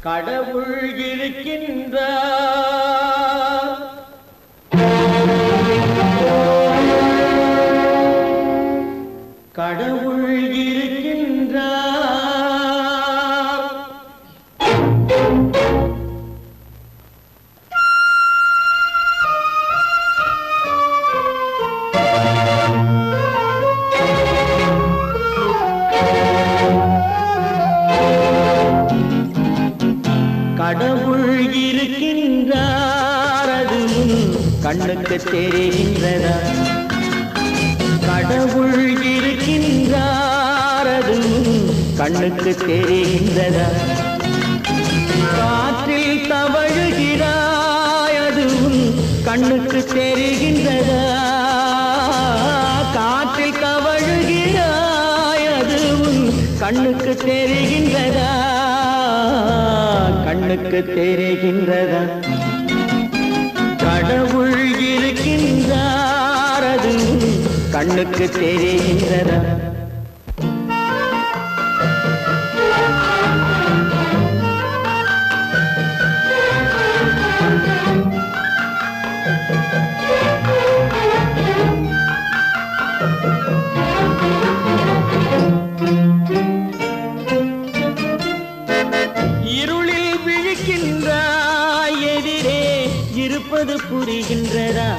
கடவுள் இருக்கின்றார். கடவுள் இருக்கின்றார். கடவுள் இருக்கின்றார், அதுவும் கண்ணுக்கு தெரிகின்றதா? கடவுள் இருக்கின்றார், அதுவும் கண்ணுக்கு தெரிகின்றதா? காற்றில் தவழுகிறாய், அதுவும் கண்ணுக்கு தெரிகின்றதா? காற்றில் தவழுகிறாய், அதுவும் கண்ணுக்கு தெரிகின்றதா? கண்ணுக்கு தெரிகின்றதா? கடவுள் இருக்கின்றார், அதுவும் கண்ணுக்கு தெரிகின்றதா? இருளில் விழிக்கின்றாய், எதிரே இருப்பது புரிகின்றதா?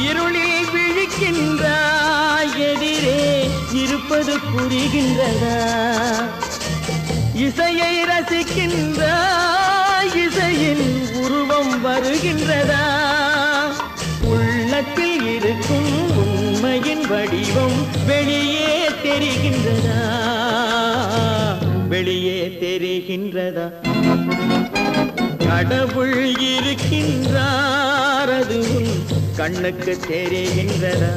இருளில் விழிக்கின்றாய், எதிரே இருப்பது புரிகின்றதா? இசையை ரசிக்கின்றாய், இசையின் உருவம் வருகின்றதா? உள்ளத்தில் இருக்கும் உண்மையின் வடிவம் வெளியே தெரிகின்றதா? வெளியே தெரிகின்றதா? கடவுள் இருக்கின்றார், அதுவும் கண்ணுக்கு தெரிகின்றதா?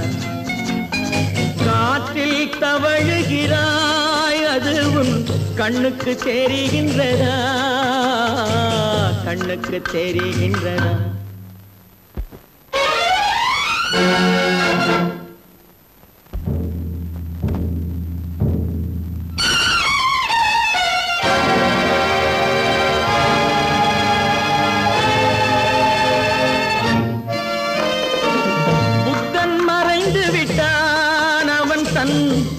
காற்றில் தவழுகிறாய், அதுவும் கண்ணுக்கு தெரிகின்றதா? கண்ணுக்கு தெரிகின்றதா?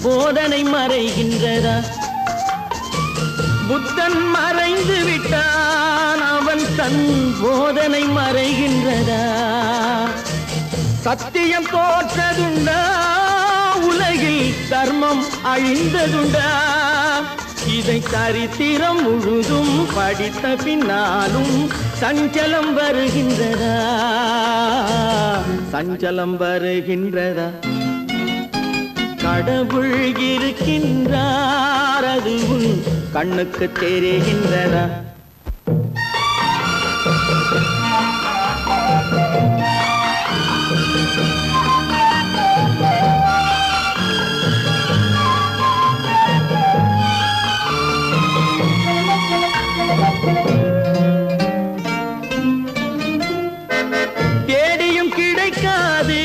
போதனை மறைகின்றதா? புத்தன் மறைந்து விட்டான், அவன் தன் போதனை மறைகின்றதா? சத்தியம் தோற்றதுண்டா? உலகில் தர்மம் அழிந்ததுண்டா? இதை சரித்திரம் முழுதும் படித்த பின்னாலும் சஞ்சலம் வருகின்றதா? சஞ்சலம் வருகின்றதா? கடவுள் இருக்கின்றார், அதுவும் கண்ணுக்கு தெரிகின்றதா? தேடியும் கிடைக்காது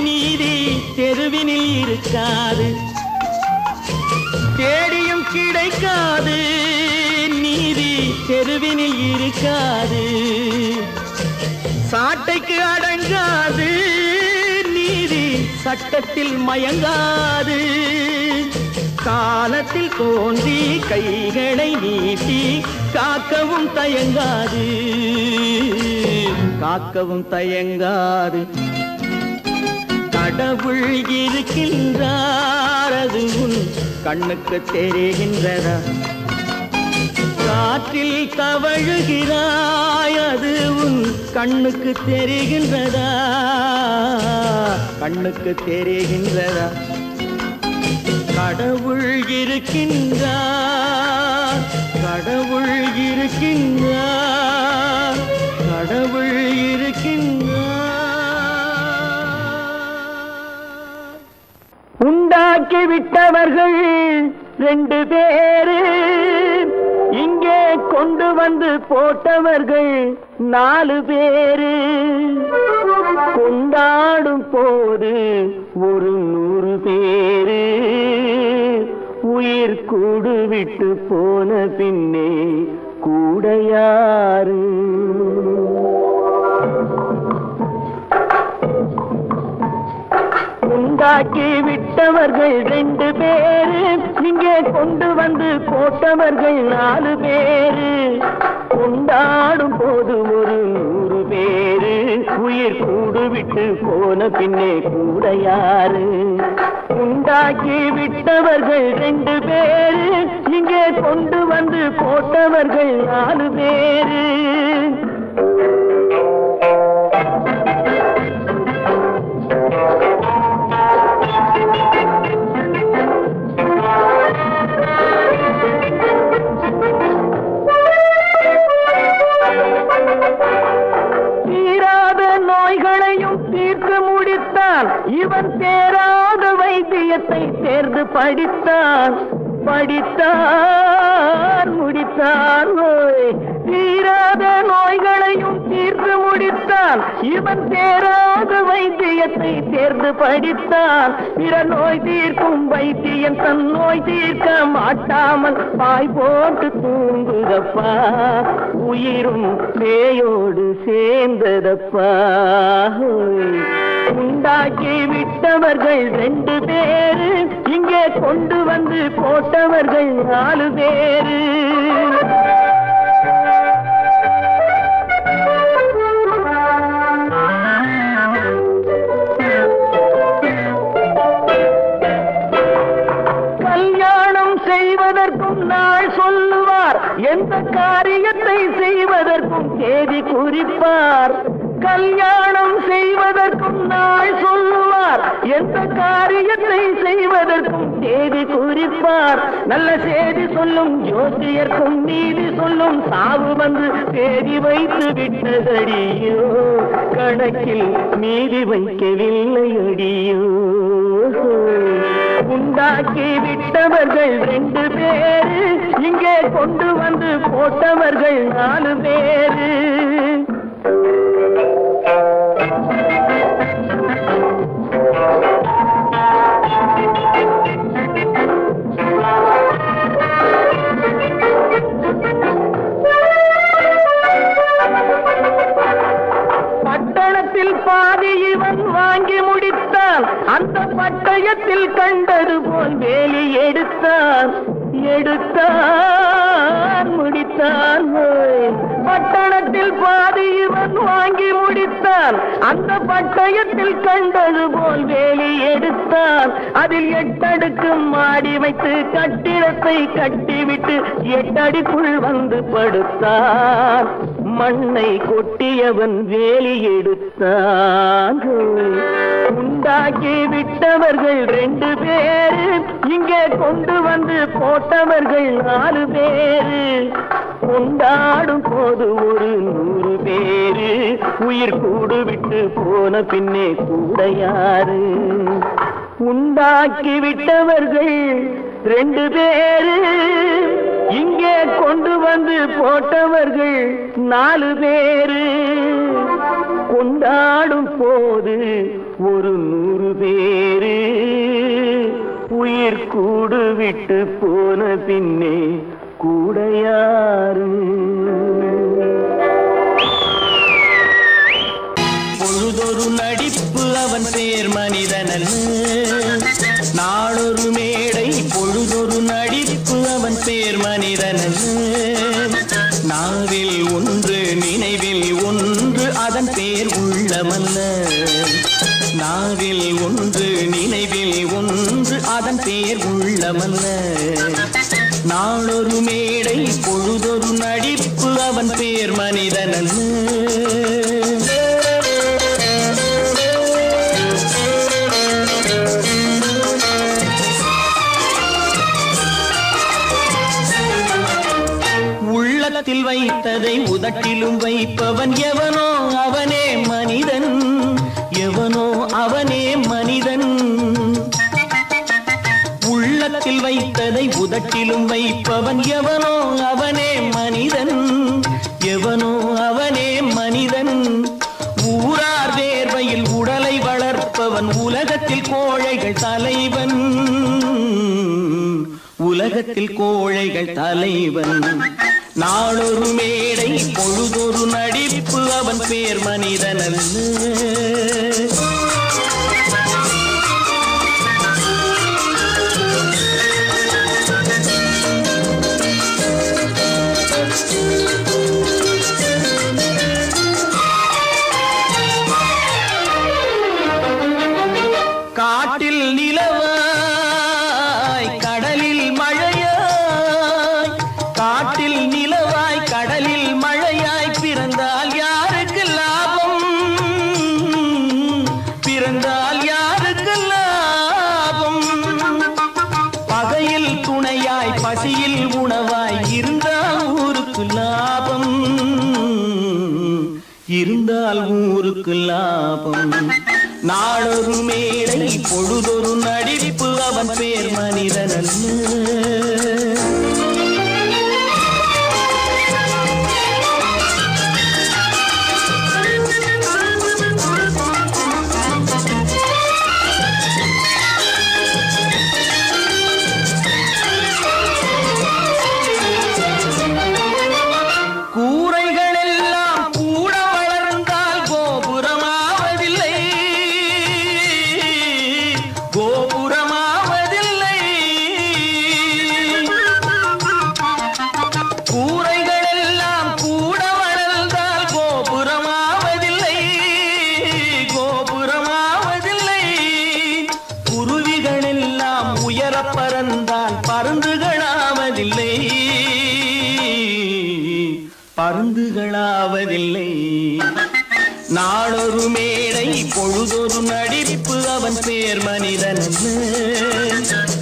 நீதி, தெருவினில் இருக்காது. தேடியும் கிடைக்காது நீதி, தெருவினில் இருக்காது. சாட்டைக்கு அடங்காது நீதி, சட்டத்தில் மயங்காது. காலத்தில் தோன்றி கைகளை நீட்டி காக்கவும் தயங்காது. காக்கவும் தயங்காது. கடவுள் இருக்கின்றார், அதுவும் கண்ணுக்கு தெரிகின்றதா? காற்றில் தவழுகிறாய், அதுவும் கண்ணுக்கு தெரிகின்றதா? கண்ணுக்கு தெரிகின்றதா? கடவுள் இருக்கின்றார், கடவுள் இருக்கின்றார், கடவுள் இருக்கின்றார். உண்டாக்கி விட்டவர்கள் 2 பேரு, இங்கே கொண்டு வந்து போட்டவர்கள் 4 பேரு. கொண்டாடும் போது ஒரு 100 பேரு, உயிர் கூடு விட்டு போன பின்னே கூட யாரு? உண்டாக்கி விட்டவர்கள் 2 பேரு, இங்கே கொண்டு வந்து போட்டவர்கள் 4 பேரு. கொண்டாடும் போது ஒரு 100 பேரு, உயிர் கூடு விட்டு போன பின்னே கூட யாரு? உண்டாக்கி விட்டவர்கள் 2 பேரு, இங்கே கொண்டு வந்து போட்டவர்கள் 4 பேரு. இவன் தேராத வைத்தியத்தை தேர்ந்து படித்தான் முடித்தான். தீராத நோய்களையும் தீர்த்து முடித்தான். இவன் தேராத வைத்தியத்தை தேர்ந்து படித்தான். பிற நோய் தீர்க்கும் வைத்தியன் தன் நோய் தீர்க்க மாட்டாமல் பாய் போட்டு தூங்குதப்பா. உயிரும் பேயோடு சேர்ந்ததப்பா. உண்டாக்கி விட்டவர்கள் 2 பேரு, இங்கே கொண்டு வந்து போட்டவர்கள் 4 பேரு. கல்யாணம் செய்வதற்கும் நாள் சொல்லுவார், எந்த காரியத்தை செய்வதற்கும் தேதி குறிப்பார். கல்யாணம் செய்வதற்கும் நாள் சொல்லுவார், எந்த காரியத்தை செய்வதற்கும் தேதி குறிப்பார். நல்ல செய்தி சொல்லும் ஜோசியர்க்கும் நீதி சொல்லும் சாவு வந்து தேதி வைத்து விட்டதடியோ. கணக்கில் மீதி வைக்கவில்லை அடியோ. உண்டாக்கி விட்டவர்கள் 2 பேரு, இங்கே கொண்டு வந்து போட்டவர்கள் 4 பேரு. பட்டணத்தில் பாதி இவன் வாங்கி முடித்தான். அந்த பட்டயத்தில் கண்டது போல் வேலி எடுத்தான் முடித்தான். பட்டணத்தில் பாதி இவன் வாங்கி முடித்தான். அந்த பட்டயத்தில் கண்டது போல் வேலி எடுத்தான். அதில் 8 அடுக்கு மாடி வைத்து கட்டிடத்தை கட்டிவிட்டு 8 அடிக்குள் வந்து படுத்தான். மண்ணை கொட்டியவன் வேலி எடுத்தான். உண்டாக்கி விட்டவர்கள் 2 பேரு, இங்கே கொண்டு வந்து போட்டவர்கள் 4 பேரு. கொண்டாடும் போது ஒரு 100 பேரு, உயிர் கூடு விட்டு போன பின்னே கூட யாரு? உண்டாக்கி விட்டவர்கள் 2 பேரு, இங்கே கொண்டு வந்து போட்டவர்கள் 4 பேரு. கொண்டாடும் போது ஒரு 100 பேரு, உயிர் கூடு விட்டு போன பின்னே கூட யாரு? பொழுதொரு நடிப்பு அவன் பேர் மனிதனல்ல. நாளொரு மேடை பொழுதொரு நடிப்பு அவன் பேர் மனிதனல்ல. நாவில் ஒன்று நினைவில் ஒன்று அதன் பேர் உள்ளமல்ல. நாவில் ஒன்று நினைவில் ஒன்று அதன் பேர் உள்ளமல்ல. நாளொரு மேடை பொழுதொரு நடிப்பு அவன் பேர் மனிதனல்ல. உள்ளத்தில் வைத்ததை உதட்டிலும் வைப்பவன் எவனோ அவனே மனிதன். எவனோ அவனே மனிதன். உள்ளத்தில் வைத்ததை உதட்டிலும் வைப்பவன் எவனோ அவனே மனிதன். எவனோ அவனே மனிதன். ஊரார் வேர்வையில் உடலை வளர்ப்பவன் உலகத்தில் கோழைகள் தலைவன். உலகத்தில் கோழைகள் தலைவன். நாளொரு மேடை பொழுதொரு நடிப்பு அவன் பேர் மனிதனல்ல. காட்டில் நிலவாய் கடலில் மழையாய், காட்டில் நிலவாய் கடலில் மழையாய் பிறந்தால் யாருக்கு லாபம், பிறந்தால் யாருக்கு லாபம். பகையில் துணையாய் பசியில் உணவாய் இருந்தால் ஊருக்கு லாபம், இருந்தால் ஊருக்கு லாபம். நாளொரு மேடை பொழுதொரு நடிப்பு அவன் பேர் மனிதனல்ல. பருந்துகளாவதில்லை. நாளொரு மேடை பொழுதொரு நடிப்பு அவன் பேர் மனிதனல்ல.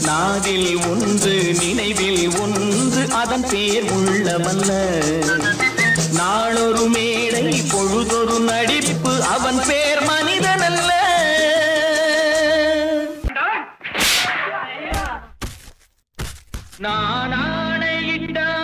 நாவில் ஒன்று நினைவில் ஒன்று அதன் பேர் உள்ளமல்ல. நாளொரு மேடை பொழுதொரு நடிப்பு அவன் பேர் மனிதனல்ல. நான் ஆணையிட்டான்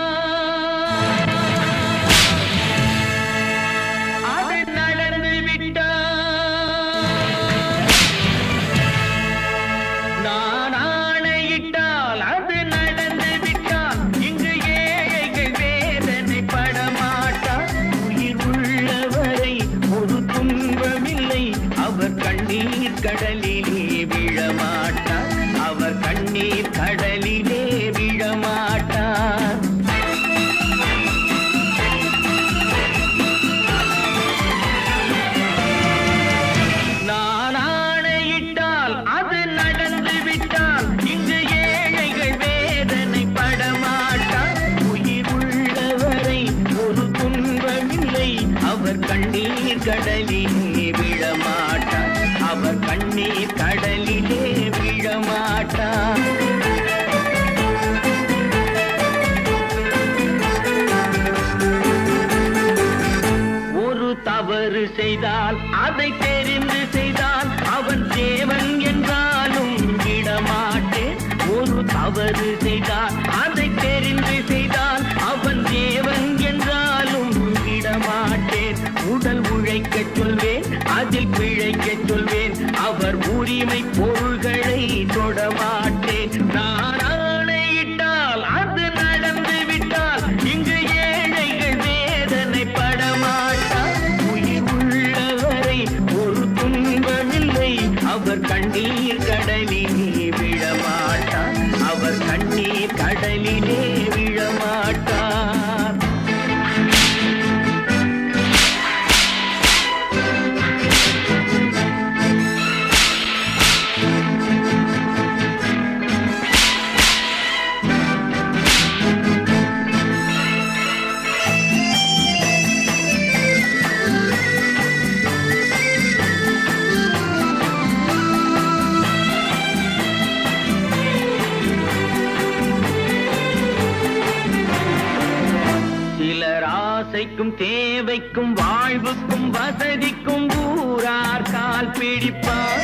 கடலிலே விழமாட்டார், அவர் கண்ணீர் கடலிலே விழமாட்டார். நான் ஆணையிட்டால் அது நடந்து விட்டால் இங்கு ஏழைகள் வேதனை படமாட்டார். உயிர் உள்ளவரை ஒரு துன்பமில்லை, அவர் கண்ணீர் கடலிலே விழமாட்டார், அவர் கண்ணீர் கடலிலே விழமாட்டார். ஒரு தவறு செய்தால் அதை தெரிந்து செய்தால் அவன் தேவன் என்றாலும் விடமாட்டேன். ஒரு தவறு செய்தால் அதை தெரிந்து செய்தால் அவன் தேவன் என்றாலும் விடமாட்டேன். உடல் உழைக்கச் சொல்வேன், அதில் பிழைக்கச் சொல்வேன், அவர் உரிமை பொருள்களை தொடமாட்டேன். நான் ஆணையிட்டால் அது நடந்து விட்டால் இங்கு ஏழைகள் வேதனை படமாட்டார். உயிர் உள்ளவரை ஒரு துன்பமில்லை, அவர் கண்ணீர் கடலிலே விழமாட்டார், அவர் கண்ணீர் கடலிலே விழமாட்டார். ஆசைக்கும் தேவைக்கும் வாழ்வுக்கும் வசதிக்கும் ஊரார் கால் பிடிப்பார்.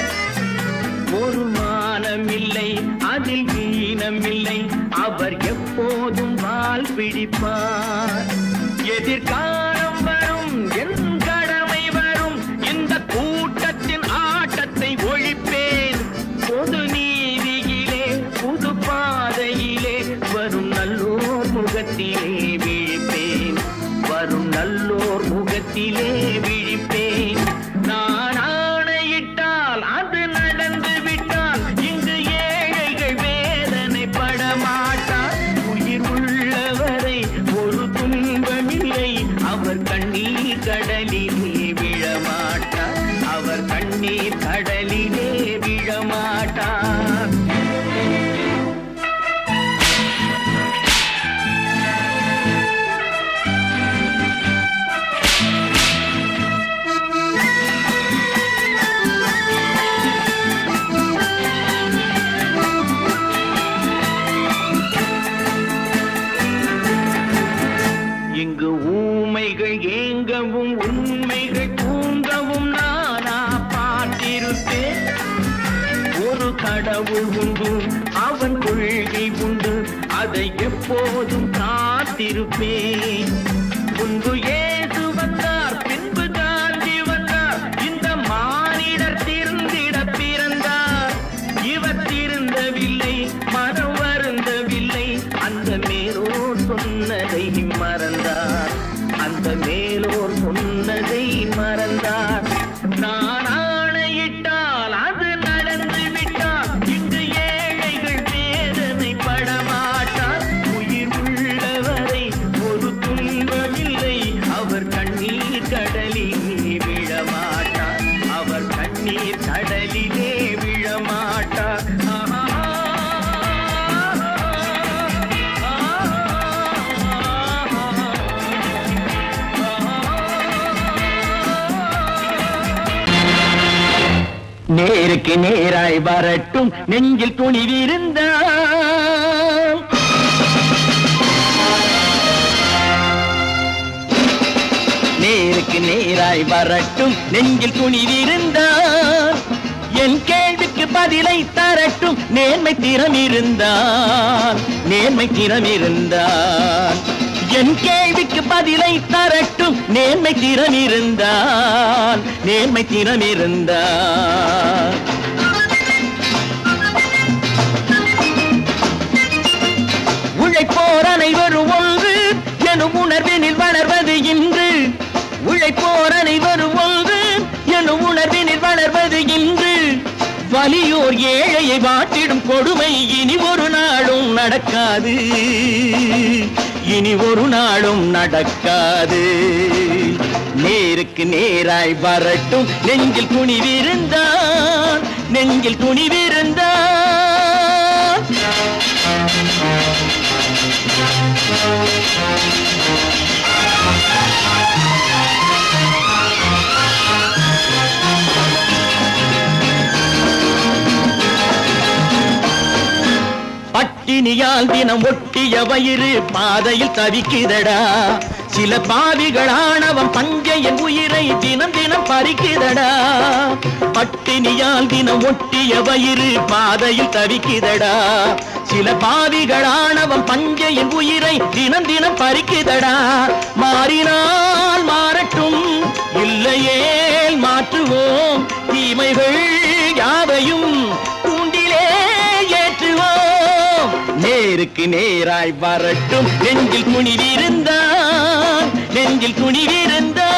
ஒரு மானம் இல்லை, அதில் ஈனம் இல்லை, அவர் எப்போதும் வால் பிடிப்பார். எதிர்காலம் வரும், என் கடமை வரும், இந்த கூட்டத்தின் ஆட்டத்தை ஒழிப்பேன். பொது நீதியிலே புது பாதையிலே கடலிலே விழிப்பேன், வரும் நல்லோர் முகத்திலே விழிப்பேன். நான் ஆணையிட்டால் அது நடந்து விட்டால் இங்கு ஏழைகள் வேதனை படமாட்டார். உயிர் உள்ளவரை ஒரு துன்பமில்லை, அவர் கண்ணீர் கடலிலே விழமாட்டார், அவர் கண்ணீர் கடலிலே விழமாட்டார். இங்கு ஊமைகள் ஏங்கவும் உண்மைகள் தூங்கவும் நானா பார்த்திருப்பேன். ஒரு கடவுள் உண்டு, அவன் கொள்கை உண்டு, அதை எப்போதும் காத்திருப்பேன். முன்பு இயேசு வந்தார், பின்பு காந்தி வந்தார், இந்த மானிடர் திருந்திட பிறந்தார். இவர் திருந்தவில்லை, மனம் வருந்தவில்லை, அந்த மேலோர் சொன்னதை மறந்தார், அந்த மேலோர் சொன்னதை மறந்தார். நான் ஆணையிட்டால் அது நடந்து விட்டால் இங்கு ஏழைகள் வேதனை படமாட்டார். உயிர் உள்ளவரை ஒரு துன்பமில்லை, அவர் கண்ணீர் கடலிலே விழமாட்டார், அவர் கண்ணீர் கடலிலே விழமாட்டார். நேருக்கு நேராய் வரட்டும் நெஞ்சில் துணிவிருந்தால், நேருக்கு நேராய் வரட்டும் நெஞ்சில் துணிவிருந்தால், என் கேள்விக்கு பதிலை தரட்டும் நேர்மை திறம் இருந்தால், நேர்மை திறம் இருந்தால். என் கேள்விக்கு பதிலை தரட்டும் நேர்மை திறம் இருந்தால், நேர்மை திறம் இருந்தால். உழைப்போர் அனைவரும் ஒன்று எனும் உணர்வினில் வளர்வது இன்று, உழைப்போர் அனைவரும் ஒன்று எனும் உணர்வினில் வளர்வது இன்று. வலியோர் ஏழையை வாட்டிடும் கொடுமை இனி ஒரு நாளும் நடக்காது, இனி ஒரு நாளும் நடக்காது. நேருக்கு நேராய் வரட்டும் நெஞ்சில் துணிவிருந்தால், நெஞ்சில் துணிவிருந்தால். பட்டினியால் தினம் ஒட்டிய வயிறு பாதையில் தவிக்குதடா, சில பாவிகளானவன் பஞ்சையின் உயிரை தினம் தினம் பறிக்குதடா. பட்டினியால் தினம் ஒட்டிய வயிறு பாதையில் தவிக்குதடா, சில பாவிகளானவன் பஞ்சையின் உயிரை தினம் தினம் பறிக்குதடா. மாறினால் மாறட்டும், இல்லையே மாற்றுவோம், தீமைகள் யாவையும் கூண்டிலே ஏற்றுவோம். நேருக்கு நேராய் வரட்டும் நெஞ்சில் துணிவிருந்தால், நெஞ்சில் துணிவிருந்தால்.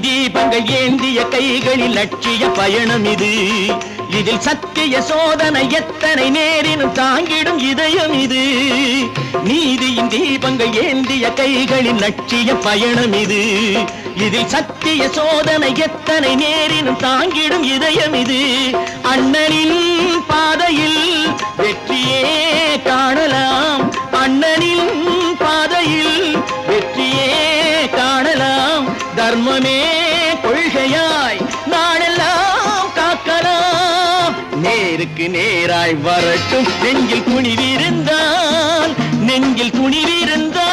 தீபங்கள் ஏந்திய கைகளில் லட்சிய பயணம் இது, இதில் சத்திய சோதனை எத்தனை நேரினும் தாங்கிடும் இதயம் இது. நீதியின் தீபங்கள் ஏந்திய கைகளில் லட்சிய பயணம் இது, இதில் சத்திய சோதனை எத்தனை நேரினும் தாங்கிடும் இதயம் இது. அண்ணனின் பாதையில் வெற்றியே காணலாம், அண்ணனின் பாதையில் வெற்றியே காணலாம். தர்மமே கொள்கையாய் நாடெல்லாம் காக்கலாம். நேருக்கு நேராய் வரட்டும் நெஞ்சில் துணிவிருந்தால், நெஞ்சில் நெஞ்சில் துணிவிருந்தார்.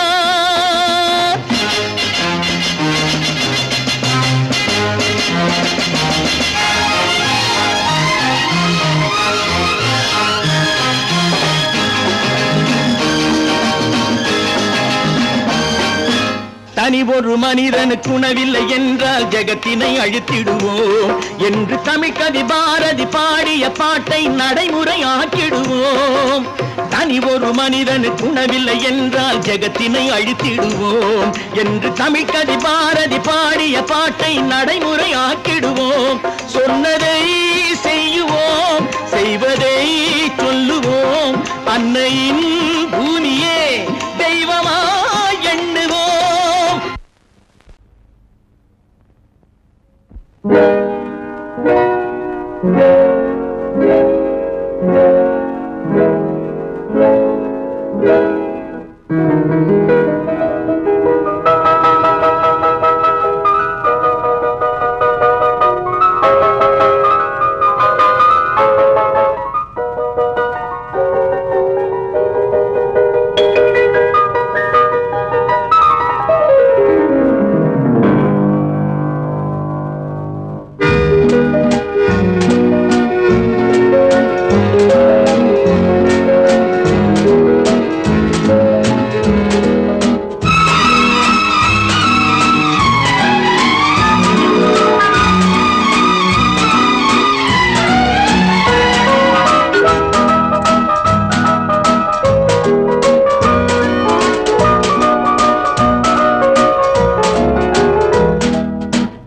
தனி ஒரு மனிதனுக்கு உணவில்லை என்றால் ஜெகத்தினை அழித்திடுவோம் என்று தமிழ் கவி பாரதி பாடிய பாட்டை நடைமுறையாக்கிடுவோம். தனி ஒரு மனிதனுக்கு உணவில்லை என்றால் ஜெகத்தினை அழித்திடுவோம் என்று தமிழ் கவி பாரதி பாடிய பாட்டை நடைமுறையாக்கிடுவோம். சொன்னதை செய்யுவோம், செய்வதை சொல்லுவோம். அன்னையின் பூமியே தெய்வமா எண்ணுவோம்.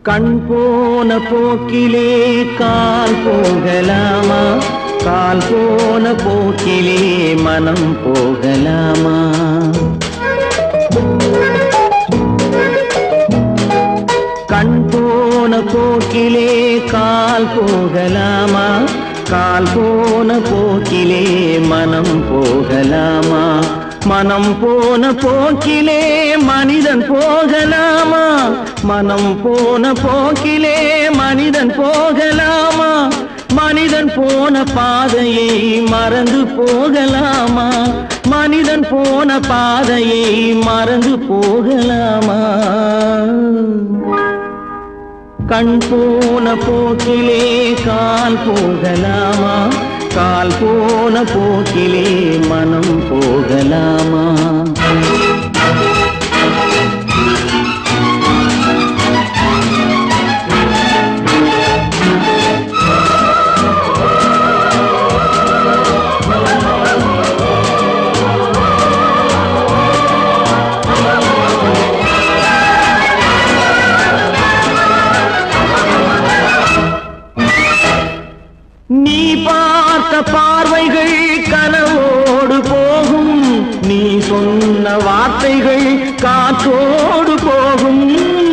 கண் போன போக்கிலே கால் போகலாமா, கால் போன போக்கிலே மனம் போகலாமா? கண் போன போக்கிலே கால் போகலாமா, கால் போன போக்கிலே மனம் போகலாமா? மனம் போன போக்கிலே மனிதன் போகலாமா? மனம் போன போக்கிலே மனிதன் போகலாமா? மனிதன் போன பாதையை மறந்து போகலாமா? மனிதன் போன பாதையை மறந்து போகலாமா? கண் போன போக்கிலே கால் போகலாமா, கால் போன போக்கிலே மனம் போகலாமா? நீ பார்த்த பார்வைகள் கனவோடு போகும், நீ சொன்ன வார்த்தைகள் காற்றோடு போகும்.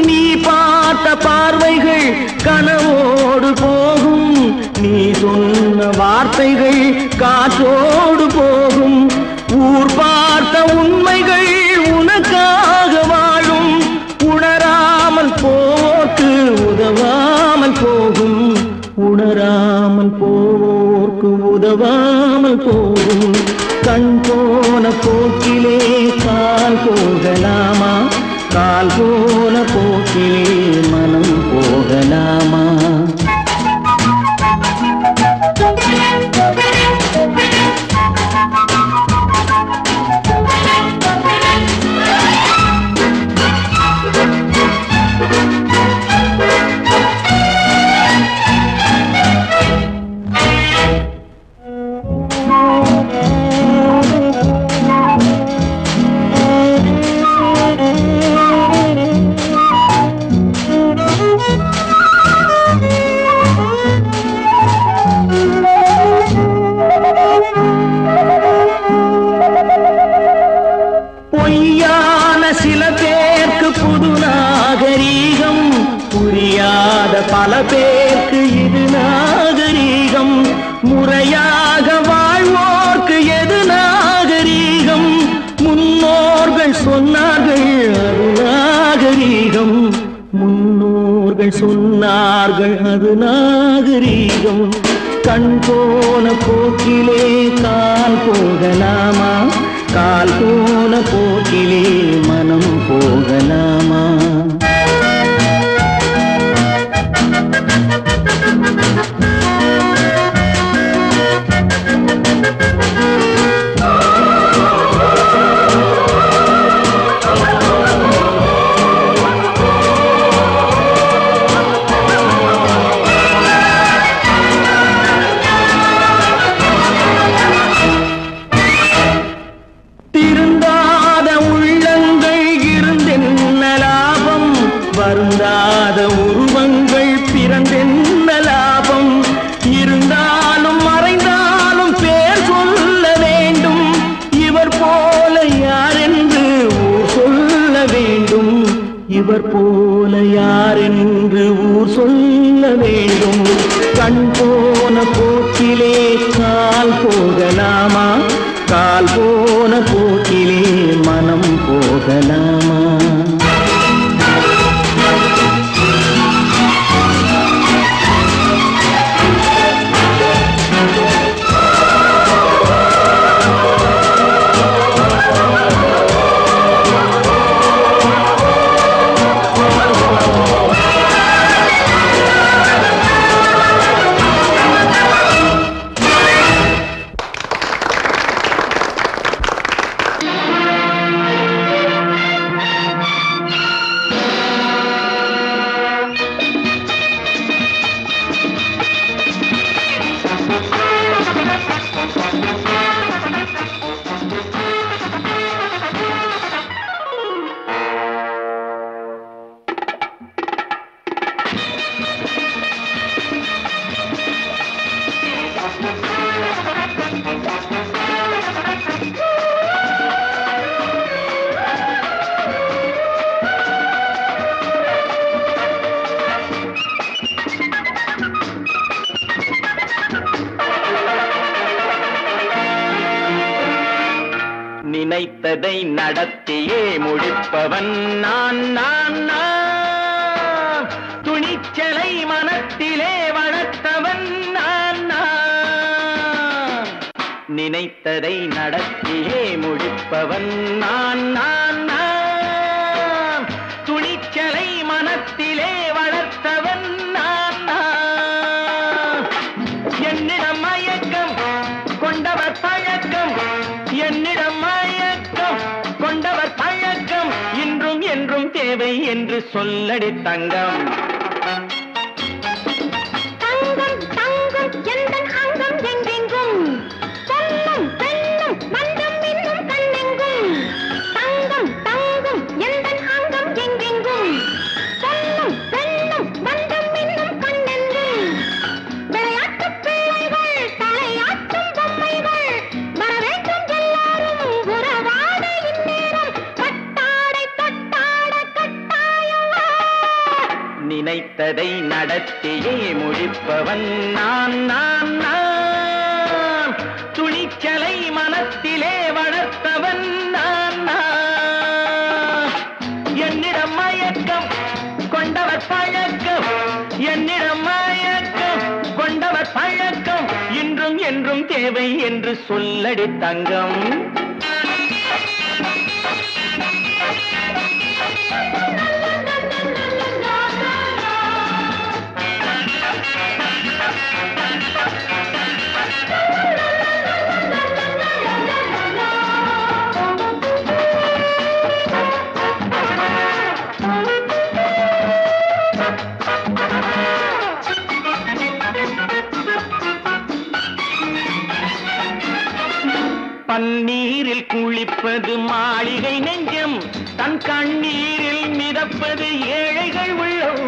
நீ பார்த்த பார்வைகள் கனவோடு போகும், நீ சொன்ன வார்த்தைகள் காற்றோடு போகும். ஊர் பார்த்த உண்மைகள் உனக்காக வாழும், உணராமல் போக்கு உதவாமல் போகும். உணராமல் போக்கு உதவாமல் போகும். கண் போன போக்கிலே கால் போகலாமா, கால் போன போக்கிலே மனம் போகலாமா? பொய்யான சில பேருக்கு புது நாகரீகம், புரியாத பல பேருக்கு இது நாகரீகம். முறையாக வாழ்வோர்க்கு எது நாகரீகம்? முன்னோர்கள் சொன்னார்கள் அது நாகரீகம், முன்னோர்கள் சொன்னார்கள் அது நாகரீகம். கண் போன போக்கிலே கால் போகலாமா, கால் போன போக்கிலே மனம் போகலாமா? வருந்தாத உருவங்கள் பிறந்தென்ன லாபம்? இருந்தாலும் மறைந்தாலும் பேர் சொல்ல வேண்டும். இவர் போல யாரென்று ஊர் சொல்ல வேண்டும். இவர் போல யாரென்று ஊர் சொல்ல வேண்டும். கண் போன போக்கிலே கால் போகலாமா? கால் போன போக்கிலே மனம் போகலாமா? நினைத்ததை நடத்தியே முடிப்பவன் நான் நான் நான். துணிச்சலை மனத்திலே வளர்த்தவன் நான் நான். நினைத்ததை நடத்தியே முடிப்பவன் நான் நான் நான். துணிச்சலை மனத்திலே வளர்த்தவன் நான் நான். என்னிடம் மயக்கம் கொண்டவர் பழக்கம், என்னிடம் மயக்கம் கொண்டவர் பழக்கம், இன்றும் என்றும் தேவை என்று சொல்லடி தங்கம். தங்கம் தங்கம் எந்தன் அங்கம் எங்கெங்கும், பொன்னும் பெண்ணும் மந்தம் இன்னும் கண்ணெங்கும். தங்கம் தங்கம் எந்தன் அங்கம் எங்கெங்கும், பொன்னும் பெண்ணும் மந்தம் இன்னும் கண்ணெங்கும். விளையாட்டு பிள்ளைகள் தலையாட்டும் பொம்மைகள், வரவேற்கும் எல்லாரும் உறவாட இந்நேரம் கட்டாடை தொட்டாட கட்டாயமா. நினைத்ததை நடத்தியே முடிப்பவன் நான் நான் நான். துணிச்சலை மனத்திலே வளர்த்தவன் நான் நான். என்னிடம் மயக்கம் கொண்டவர் பழக்கம், என்னிடம் மயக்கம் கொண்டவர் பழக்கம், இன்றும் என்றும் தேவை என்று சொல்லடி தங்கம். பன்னீரில் குளிப்பது மாளிகை நெஞ்சம், தன் கண்ணீரில் மிதப்பது ஏழைகள் உள்ளம்.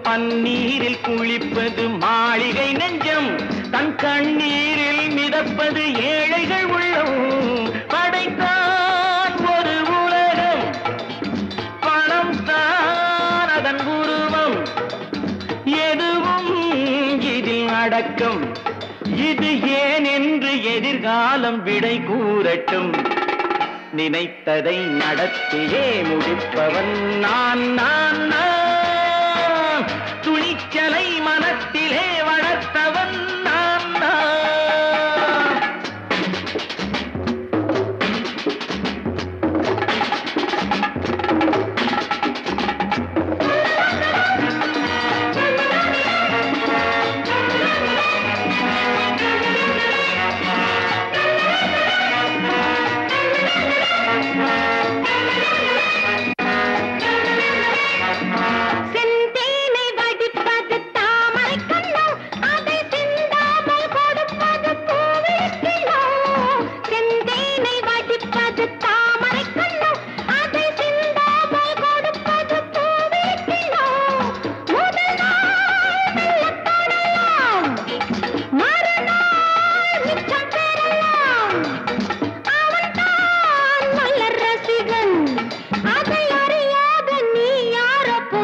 பன்னீரில் குளிப்பது மாளிகை நெஞ்சம், தன் கண்ணீரில் மிதப்பது ஏழைகள் உள்ளம். படைத்தான் ஒரு உலகம், பணம் தான் அதன் உருவம், எதுவும் இதில் அடக்கம். இது ஏன் என்று எதிர்காலம் விடை கூறட்டும். நினைத்ததை நடத்தியே முடிப்பவன் நான் நான் நான். துணிச்சலை மனத்திலே வளர்த்தவன் நான் நான்.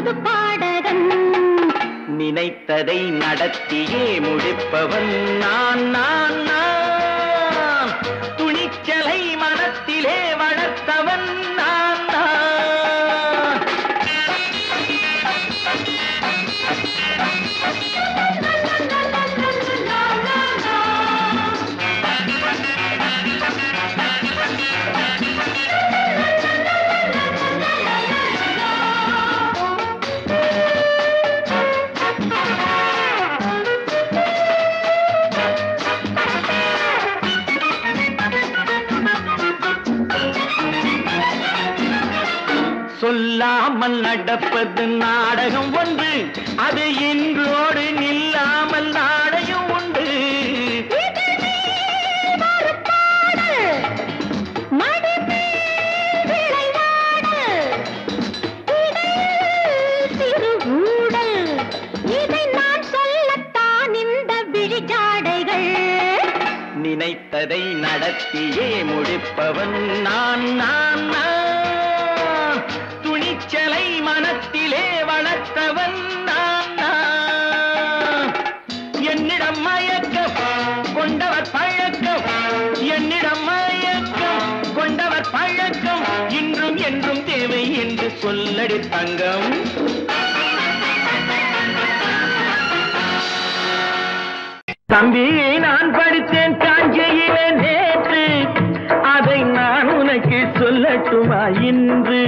புது பாடகன். நினைத்ததை நடத்தியே முடிப்பவன் நான் நான் நான். துணிச்சலை மனத்திலே வளர்த்தவன் நான் நான். சொல்லாமல் நடப்பது நாடகம் ஒன்று, அது இன்றோடு நில்லாமல் நாடகம் உண்டு. இதை நான் சொல்லத்தான் இந்த விழிஜாடைகள். நினைத்ததை நடத்தியே முடிப்பவன் நான் நான் நான். துணிச்சலை மனத்திலே வளர்த்தவன் நான் நான். என்னிடம் மயக்கம் கொண்டவர் பழக்கம், என்னிடம் மயக்கம் கொண்டவர் பழக்கம், இன்றும் என்றும் தேவை என்று சொல்லடி தங்கம். தம்பி நான் படித்தேன் காஞ்சியிலே நேற்று, அதை நான் உனக்கு சொல்லட்டுமா இன்று?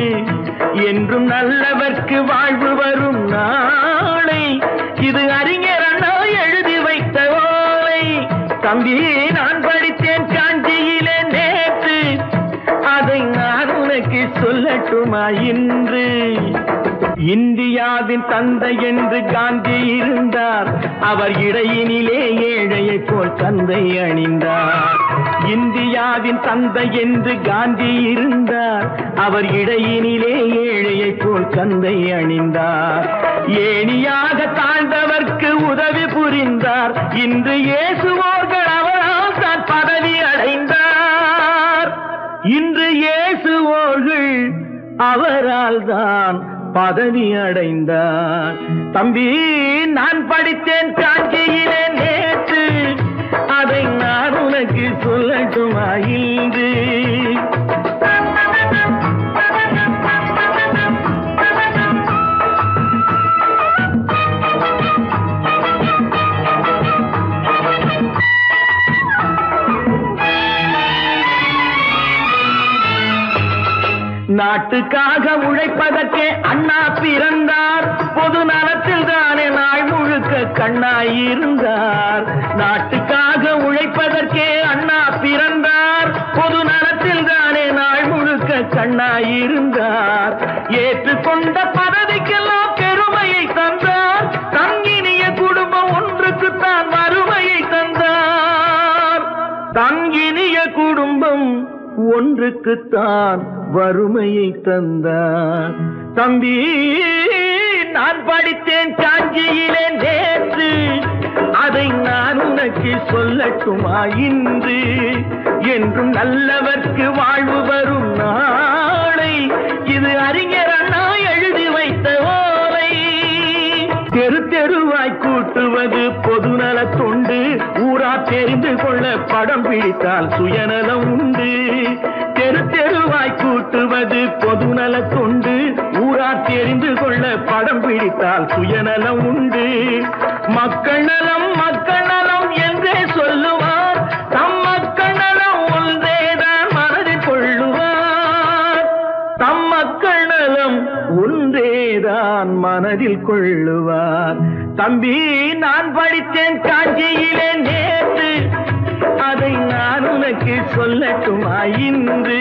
என்றும் நல்லவர்க்கு வாழ்வு வரும் நாளை, இது அறிஞர் அண்ணா எழுதி வைத்த ஓலை. தம்பி நான் படித்தேன் காஞ்சியிலே நேற்று, அதை நான் உனக்கு சொல்லட்டுமா இன்று? இந்தியாவின் தந்தை என்று காந்தி இருந்தார், அவர் இடையினிலே ஏழையை போல் தந்தை அணிந்தார். இந்தியாவின் தந்தை என்று காந்தி இருந்தார், அவர் இடையினிலே ஏழையை போல் தந்தை அணிந்தார். ஏணியாக தாழ்ந்தவர்க்கு உதவி புரிந்தார், இன்று இயேசுவோர்கள் அவரால் தான் பதவி அடைந்தார். இன்று இயேசுவோர்கள் அவரால் தான் பதவி அடைந்தார். தம்பி நான் படித்தேன் காஞ்சியிலே நேற்று, அதை நான் உனக்கு சொல்லட்டுமா இன்று? நாட்டுக்காக உழைப்பதற்கே அண்ணா பிறந்தார், பொது நலத்தில் தானே நாள் முழுக்க கண்ணாயிருந்தார். நாட்டுக்காக உழைப்பதற்கே அண்ணா பிறந்தார், பொது நலத்தில் தானே நாள் முழுக்க கண்ணாயிருந்தார். ஏற்றுக்கொண்ட பதவிக்கெல்லாம் பெருமையை தந்தார், தங்கினிய குடும்பம் ஒன்றுக்குத்தான் வறுமையை தந்தார். தங்கினிய குடும்பம் ஒன்றுக்குத்தான் வறுமையை தந்தார். தம்பி நான் படித்தேன் காஞ்சியிலே நேற்று, அதை நான் உனக்கு சொல்லட்டுமா இன்று? என்றும் நல்லவர்க்கு வாழ்வு வரும் நாளை, இது அறிஞர் அண்ணா எழுதி வைத்த ஓலை. தெரு தெருவாய் கூட்டுவது பொதுநல தொண்டு, ஊரா தெரிந்து கொள்ள படம் பிடித்தால் சுயநலம் உண்டு. தெரு தெருவாய் கூட்டுவது பொதுநல தொண்டு, ஊரா தெரிந்து கொள்ள படம் பிடித்தால் சுயநலம் உண்டு. மக்கள் நலம் என்றே சொல்லுவார், தம் மக்கள் நலம் ஒன்றேதான் மனதில் கொள்ளுவார். தம் மக்கள் நலம் ஒன்றேதான் மனதில் கொள்ளுவார். தம்பி நான் படித்தேன் காஞ்சியிலே நேற்று, அதை நான் உனக்கு சொல்லட்டுமா இன்று?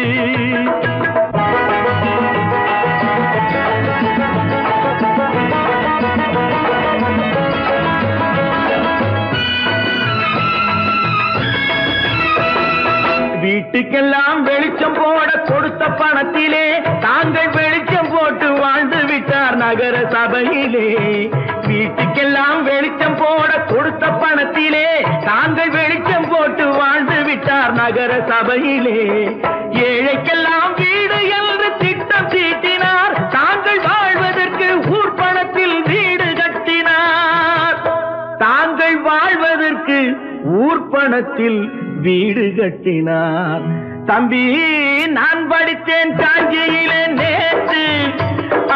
வீட்டுக்கெல்லாம் வெளிச்சம் போட கொடுத்த பணத்திலே தாங்கள் வெளிச்சம் போட்டு வாழ்ந்து விட்டார் நகர சபையிலே. வீட்டுக்கெல்லாம் வெளிச்சம் போட கொடுத்த பணத்திலே தாங்கள் வெளிச்சம் போட்டு வாழ்ந்து விட்டார் நகர சபையிலே. ஏழைக்கெல்லாம் வீடு என்று திட்டம் தீட்டினார், தாங்கள் வாழ்வதற்கு ஊர்பண பணத்தில் வீடு கட்டினார். தம்பி, நான் படித்தேன் காஞ்சியிலே நேற்று,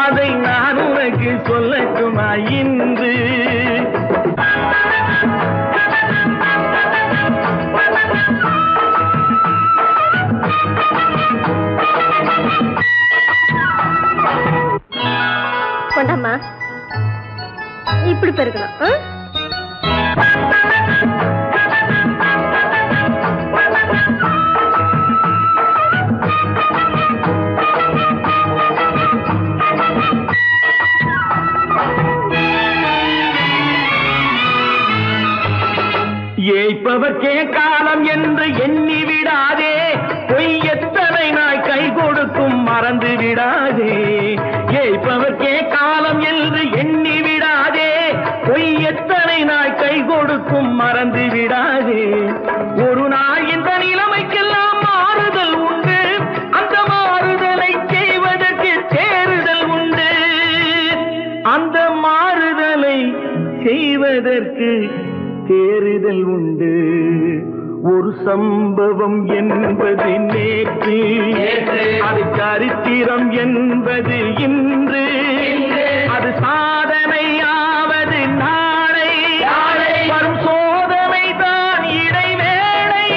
அதை நான் உனக்கு சொல்லட்டுமா இன்று? கொண்டாமா, இப்படி பெருக்கணும். ஏய்ப்பவர்க்கே காலம் என்று எண்ணி விடாதே, பொய் எத்தனை நாய் கை கொடுக்கும் மறந்து விடாதே. ஏய்ப்பவர்க்கே காலம் என்று எண்ணி விடாதே, பொய் எத்தனை நாய் கை கொடுக்கும் மறந்து விடாதே. ஒரு நாள் இந்த நிலைமைக்கெல்லாம் மாறுதல் உண்டு, அந்த மாறுதலை செய்வதற்கு தேறுதல் உண்டு. அந்த மாறுதலை செய்வதற்கு தேறுதல் உண்டு. ஒரு சம்பவம் என்பது நேற்று, அது சரித்திரம் என்பது இன்று, அது சாதனையாவது நாளை, வரும் சோதனை தான் இடைவேளை.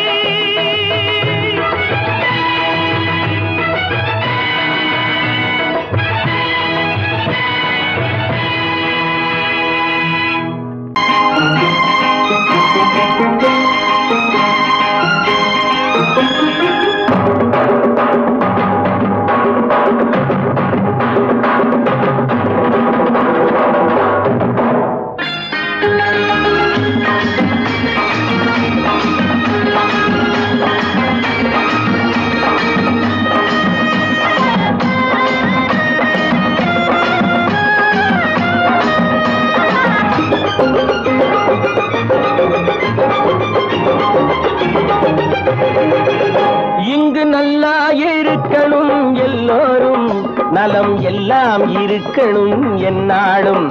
இங்கு நல்லா இருக்கணும் எல்லோரும், நலம் எல்லாம் இருக்கணும் என்னாலும்.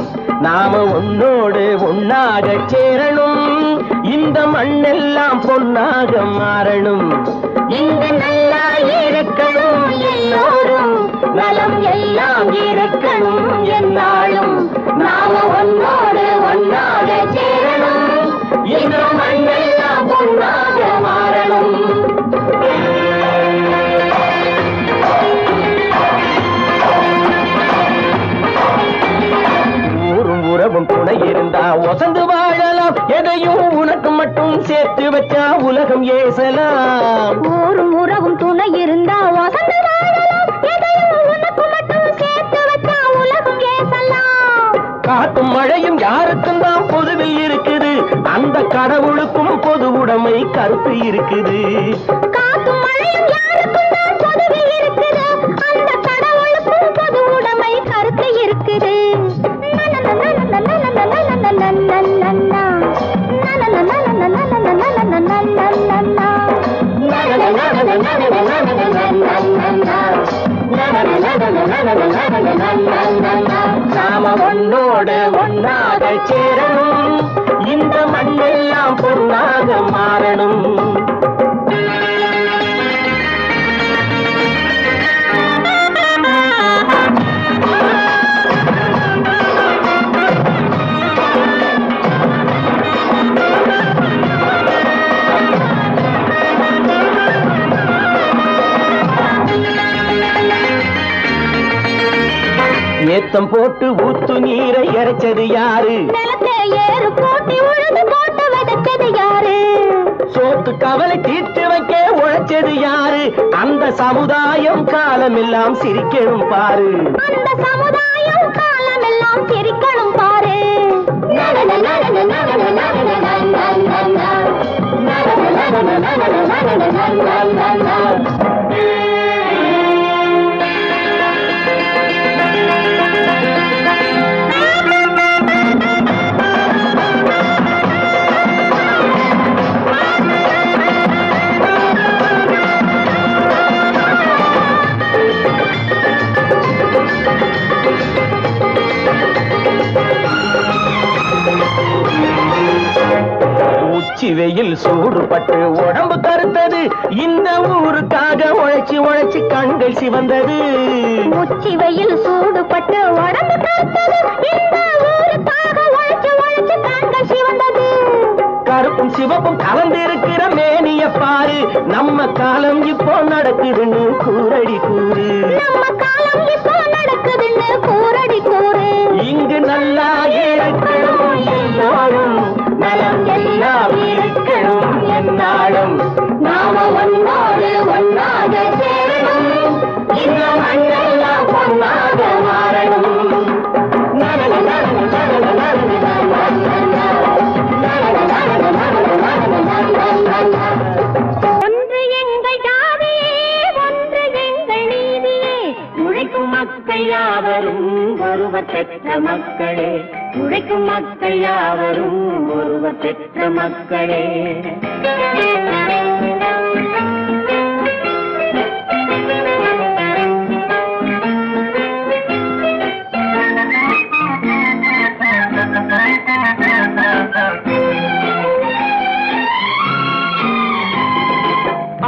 நாம ஒன்னோடு ஒன்னாக சேரணும், இந்த மண்ணெல்லாம் பொன்னாக மாறணும். இங்கு நல்லா இருக்கணும் எல்லோரும், நலம் எல்லாம் இருக்கணும் என்னாலும். நாம ஒன்னோடு ஒன்னாக சேரணும், இந்த மண்ணெல்லாம் பொன்னாக மாறணும். ஊரும் உறவும் துணை இருந்தா ஒசந்து வாழலாம், எதையும் உனக்கு மட்டும் சேர்த்து வச்சா உலகம் ஏசலாம். ஊரும் உறவும் துணை இருந்தா வசந்து வாழலாம், எதையும் உனக்கு மட்டும் சேர்த்து வச்சா உலகம் ஏசலாம். காத்தும் மழையும் யாருக்கும் தான் பொதுவில் இருக்குது, அந்த கடவுளுக்கும் பொது உடைமை கருத்து இருக்குது. காத்தும் மழையும் யாருக்கும் தான் பொதுவில் இருக்குது, அந்த கடவுளுக்கும் பொது உடைமை கருத்து இருக்குது. நாம ஒன்னோடு ஒன்னாக சேரணும், இந்த மண்ணெல்லாம் பொன்னாக மாறணும். ஏத்தம் போட்டு ஊத்து நீரை இறைச்சது யாரு? நிலத்தை ஏறு போட்டி உழுது போட்டு விதைச்சது யாரு? சோத்து கவலை தீர்த்து வைக்க உழைச்சது யாரு? அந்த சமுதாயம் காலமெல்லாம் சிரிக்கணும் பாரு. அந்த சமுதாயம் காலமெல்லாம் சிரிக்கணும் பாரு. உச்சி வெயில் சூடுபட்டு உடம்பு கருத்தது இந்த ஊருக்காக உழைச்சு உழைச்சு கண்கள் சிவந்தது உச்சி வெயில் சூடுபட்டு உடம்பு கருத்தது இந்த ஊருக்காக உழைச்சு உழைச்சு கண்கள் சிவந்தது கருப்பும் சிவப்பும் கலந்திருக்கிற மேனிய பாரு நம்ம காலம் இப்போ நடக்குதுன்னு கூரடி கூறு நம்ம காலம் இப்போ நடக்குதுன்னு கூரடி கூறு இங்கு நல்லா இருக்கணும் எல்லாரும் நலம் எல்லாம் இருக்கணும் என்னாலும் நாம ஒன்னோடு ஒன்னாக சேரணும் இந்த மண்ணெல்லாம் பொன்னாக மாறணும் ஒன்று எங்கள் ஜாதியே ஒன்று எங்கள் நீதியே உழைக்கும் மக்கள் யாவரும் ஒருவர் பெற்ற மக்களே உழைக்கும் மக்கள் யாவரும் ஒருவர் பெற்ற மக்களே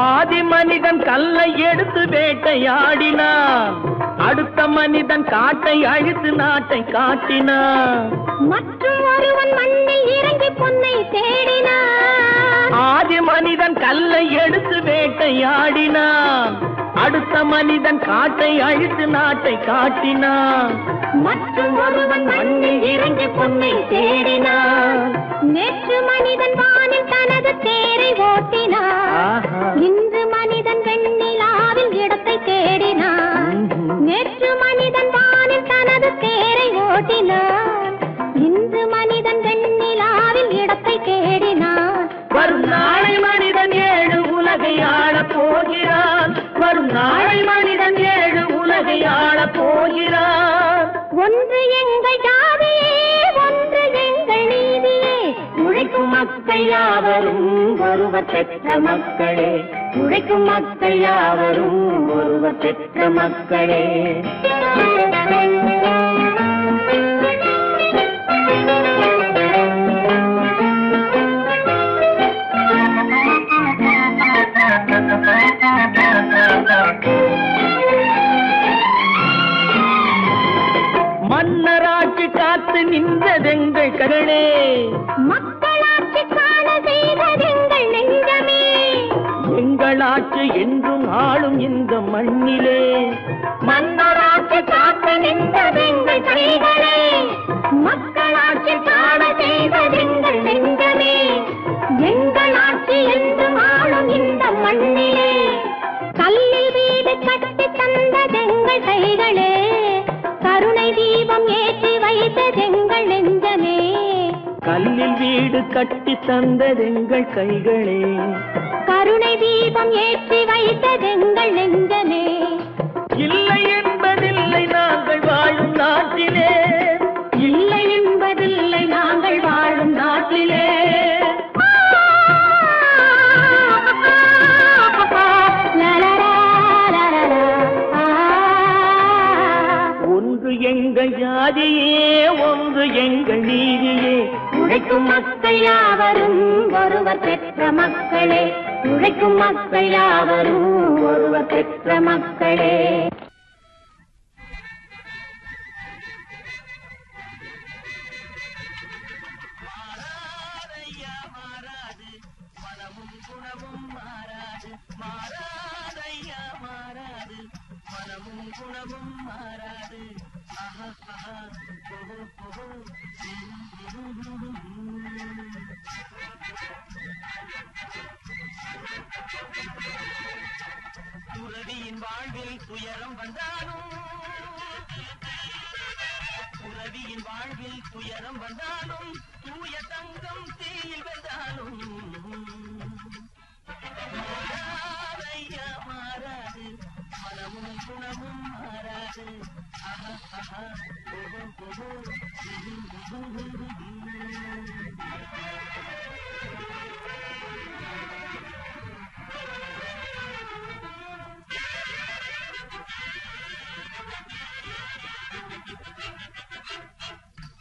ஆதி மனிதன் கல்லை எடுத்து வேட்டையாடினான் அடுத்த மனிதன் காட்டை அழித்து நாட்டை காட்டினான் மற்றும் ஒருவன் மண்ணில் இறங்கி பொன்னை தேடினான் ஆதி மனிதன் கல்லை எடுத்து வேட்டையாடினான் அடுத்த மனிதன் காட்டை அழித்து நாட்டை காட்டினான் மற்றும் ஒருவன் மண்ணில் இறங்கி பொன்னை தேடினான் நேற்று மனிதன் வானில் தனது தேரை ஓட்டினான் இன்று மனிதன் வெண்ணிலாவில் இடத்தை தேடினான் நேற்று மனிதன் வானில் தனது தேரை ஓட்டினான் இன்று மனிதன் வெண்ணிலாவில் இடத்தை தேடினான் வரும் நாளை மனிதன் 7 உலகை ஆளப் போகிறான் வரும் நாளை மனிதன் 7 உலகை ஆளப் போகிறான் ஒன்று எங்கள் ஜாதியே ஒன்று எங்கள் நீதியே உழைக்கும் மக்கள் யாவரும் ஒருவர் பெற்ற மக்களே உழைக்கும் மக்கள் யாவரும் ஒருவர் பெற்ற மக்களே மன்னராட்சி காத்து நின்றதெங்கள் கருணே மக்களாட்சி காண செய்ததெங்கள் நெஞ்சமே எங்களாட்சி என்றும் ஆளும் இந்த மண்ணிலே மன்னராட்சி காத்து நின்றதெங்கள் கைகளே மக்களாட்சி காண செய்ததெங்கள் நெஞ்சமே எங்களாட்சி என்றும் ஆளும் இந்த மண்ணிலே கல்லில் வீடு கட்டி தந்ததெங்கள் கைகளே கருணை தீபம் ஏற்றி வைத்ததெங்கள் நெஞ்சமே கல்லில் வீடு கட்டி தந்ததெங்கள் கைகளே கருணை தீபம் ஏற்றி வைத்ததெங்கள் நெஞ்சமே இல்லை என்பதில்லை நாங்கள் வாழும் நாட்டிலே இல்லை என்பதில்லை நாங்கள் வாழும் நாட்டிலே ஒன்று எங்கள் ஜாதியே ஒன்று எங்கள் நீதியே உழைக்கும் மக்கள் யாவரும் ஒருவர் பெற்ற மக்களே உழைக்கும் மக்கள் யாவரும் ஒருவர் பெற்ற மக்களே துறவியின் வாழ்வில் துயரம் வந்தாலும் துறவியின் வாழ்வில் துயரம் வந்தாலும் தூய தங்கம் தீயில் வென்றாலும் மாறாதையா மாறாது மனமும் குணமும் மாறாது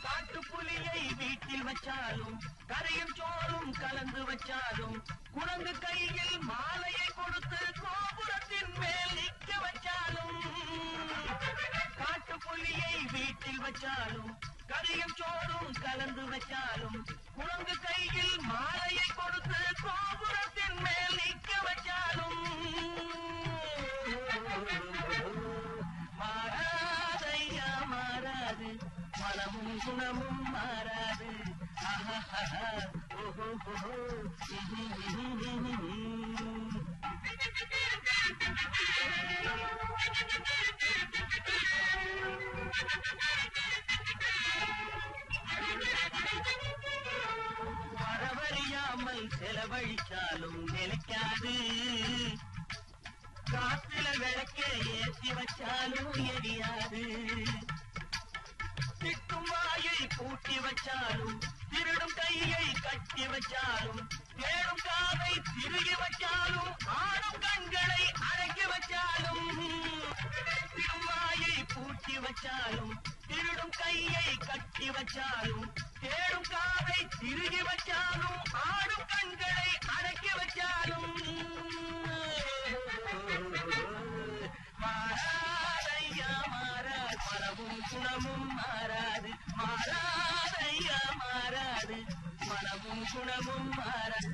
காட்டுப்புலியை வீட்டில் வச்சாலும் கரையும் சோறும் கலந்து வச்சு வச்சாலும் குரங்கு கையில் மாலையை கொடுத்து கோபுரத்தின் மேல் நிற்க வச்சாலும் காட்டுப்புலியை வீட்டில் வச்சாலும் கறியும் சோறும் கலந்து வச்சாலும் குரங்கு கையில் மாலையை கொடுத்து கோபுரத்தின் மேல் நிற்க வச்சாலும் மாறாதையா மாறாது மனமும் குணமும் மாறாது வரவறியாமல் செலவழிச்சாலும் நிலைக்காது காத்துல விளக்க ஏற்றி வச்சாலும் எரியாது திட்டும் வாயை பூட்டி வச்சாலும் திருடும் கையை கட்டி வச்சாலும் தேடும் காதை திருகி வச்சாலும் ஆடும் கண்களை அடக்கி வச்சாலும் திட்டும் வாயை பூட்டி வச்சாலும் திருடும் கையை கட்டி வச்சாலும் தேடும் காதை திருகி வச்சாலும் ஆடும் கண்களை அடக்கி வச்சாலும் மாறாதையா மாறாது மனமும் குணமும் மாறாது மாறாதையா மாறாது மனமும் குணமும் மாறாது